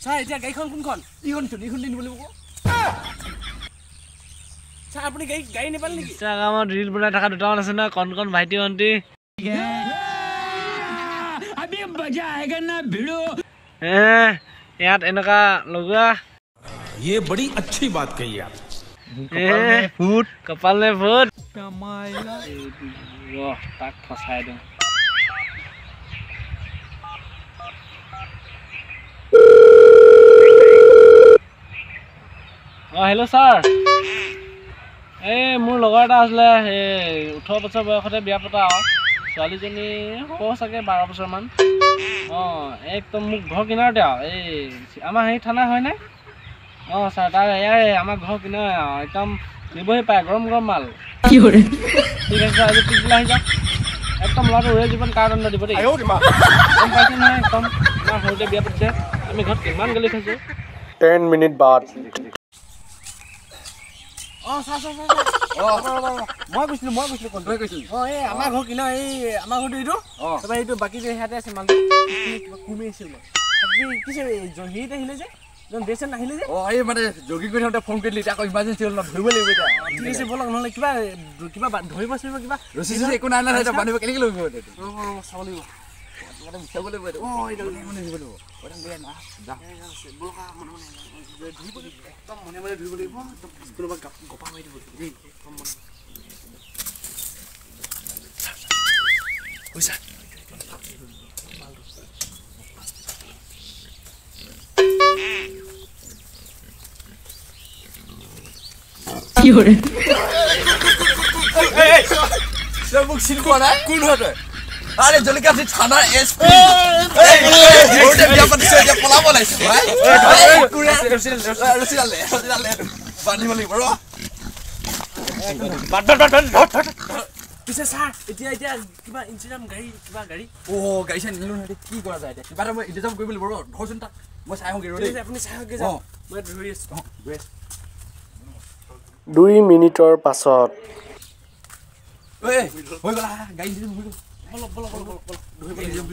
sir এতিয়া গাড়ীখন কোনখন ইখন দিন বুলি ক ছাৰ আপুনি গাড়ী নেপাল নেকি ইনষ্টাগ্ৰামত ৰীল বনাই থকা দুটামান আছে না কণ ভাইটি ভণ্টি अभी मजा आएगा ना भिड़ो यार इनका लोगा ये बड़ी अच्छी बात कही आप कपाल में फूट ताक फसाए दो हेलो सर मोर लगৰ এটা আসলে 18 বছৰ বয়সতে বিয়া পতা ছোৱালীজনী হ'ব চাগে 12 বছৰ মান একদম মুখ ঘৰ কিনাৰতে আমাৰ হেই থানা হয় না স্যাৰ তাৰ আমাৰ ঘৰ কিনাৰ একদম নিবহি পায় গৰম মাল কি কৰে ঠিক আছে আজি পিছলা আহি যাওক একদম লৰাটো উৰে জীৱন কাৰণ দিব দেই গম পাইছে না একদম আমাৰ ঘৰতে বিয়া পাতিছে আমি ঘৰত কিমান গালি খাইছো 10 মিনিট বাদ মই কৈছিলো কোন তই কৈছিলি আমাৰ ঘৰ কিনা আমাৰ ঘৰটো এইটো তবে এইটো বাকি যে হেতে আছে মাল কুমি আছিল আপুনি কিছে জহিত আহিলে যে জন বেছেন আহিলে যে এই মানে জগি কৰি থাকতে ফোন কৰিলি আকৌ ইমাৰ্জেন্সি হ'ল না ধৰিব লাগিব এটা ঠিক আছে বলক নহলে কিবা ধৰিব আছিল কিবা ৰসি একো নাই না এটা বানিব কেনেকৈ লৈ গ'ল চাব লাগিব মানে বিচাব লাগিব এটা মানে দিব লাগিব ওটা বেয়া না যা বলকা মানে ধৰিব একদম মনে ধৰিব লাগিব একদম স্কুলৰ পৰা গপা মাৰি দিব দেই একদম মনে কইছা কি হরে সব মুখ সিল করা কোন হতে আরে জলকাছি থানা এসপি ওটা বিয়া পাতিছে যে পলাব লাইছে ভাই রসিলালে বানিব লাগিব ৰ বাট পিছে স্যাৰ এতিয়া কিবা ইনসিডেন্ট গাড়ী গাড়ী চাই নিলো নহয় কি কৰা যায় কিবা এটা মই ইন্তেজাম কৰিব লাগিব ৰ ধৰচোন তাক মই চাই আহোগে ৰ আপুনি চাই আহোগে যাও মই ধৰি আছো 2 মিনিটৰ পাছত হৈ গলা গাড়ী দিম হৈ গল বল ধৰিব লাগিব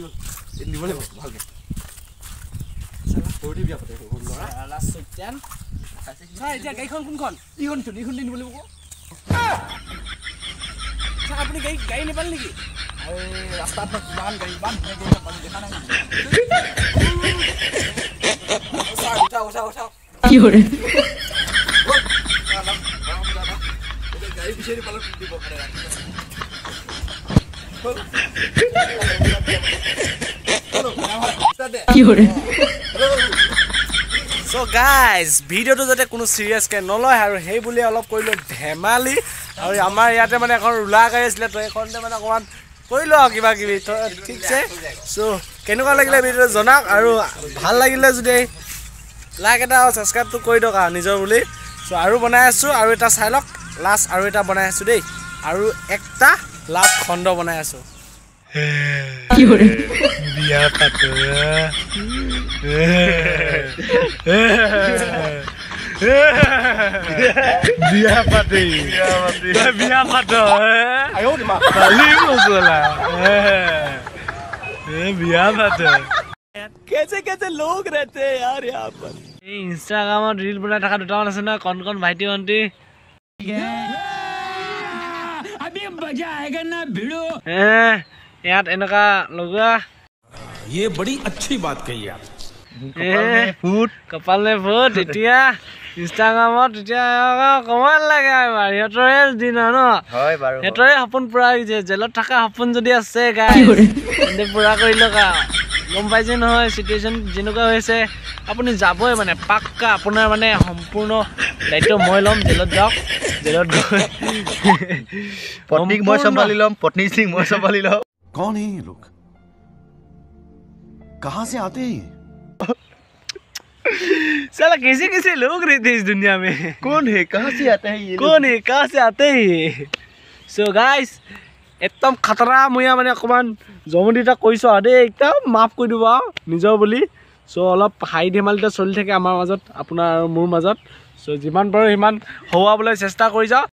নিব লাগিব ভালকে সালা পৰি বিয়া পাতে লৰা লাষ্ট সত্যান ছাৰ এতিয়া গাড়ীখন কোনখন ইখন দিন বুলি ক ছাৰ আপুনি গাড়ী নেপাল নেকি ৰাস্তাত কিমান গাড়ী বান দেখা নাই ছাৰ উঠা কি হৰে গাড়ী বিচাৰি পালে দিব পাৰে কি হৰে সো গাইজ ভিডিওটো যাতে কোনো সিৰিয়াস কে নলয় আৰু হেই বুলি অলপ কৰিলো ধেমালি আৰু আমাৰ ইয়াতে মানে এখন ৰুলা গাড়ী আছিল তো এখনতে মানে অকমান কৰিলো কিবা কিবি ঠিক আছে সো কেনেকুৱা লাগিলে ভিডিওটো জনাওক আৰু ভাল লাগিলে যদি লাইক এটা আৰু সাবস্ক্ৰাইবটো কৰি দিয়ক নিজৰ বুলি সো আৰু বনাই আছো আৰু এটা চাই লওক লাষ্ট আৰু এটা বনাই আছো দেই আৰু একটা লাষ্ট খণ্ড বনাই আছো কি হরে বিয়া পাতো বিয়া পাতে বিয়া পাতে कैसे लोग रहते हैं यार यहाँ पर ইনষ্টাগ্ৰামত ৰীল বনাই থকা দুটামান আছে না কণ ভাইটি ভণ্টি अभी मजा आएगा ना भिड़ो यार इनका लोगा ये बड़ी अच्छी बात कही आप कपाल में फूट এতিয়া ইনষ্টাগ্ৰামত এতিয়া কমান লাগে আমাৰ সিহঁতৰে দিন ন হয় বাৰু সিহঁতৰে সপোন পুৰা হৈছে জেলত থকা সপোন যদি আছে গাইজ তেন্তে পুৰা কৰি লকা গম পাইছে নহয় সিচুৱেশ্যন যেনেকুৱা হৈছে আপুনি যাবই মানে পাক্কা আপোনাৰ মানে সম্পূৰ্ণ দায়িত্ব মই ল'ম জেলত যাওক জেলত গৈ पत्नी मैं संभाली लम पत्नी सिंह मैं संभाली लम कौन है ये लोग कहां से आते हैं साला कैसे कैसे लोग रहते हैं इस दुनिया में कौन है कहां से आते हैं ये कौन है कहां से आते हैं सो गाइस एकदम खतरा मुया माने अकमान जमदिटा कइছো आदे एकदम माफ কৰি দিবা নিজৰ বুলি सो অলপ হাই ধেমালিটা চলি থাকে আমাৰ মাজত আপোনাৰ আৰু মোৰ মাজত सो যিমান পাৰো সিমান হওয়াবলৈ চেষ্টা কৰি যাও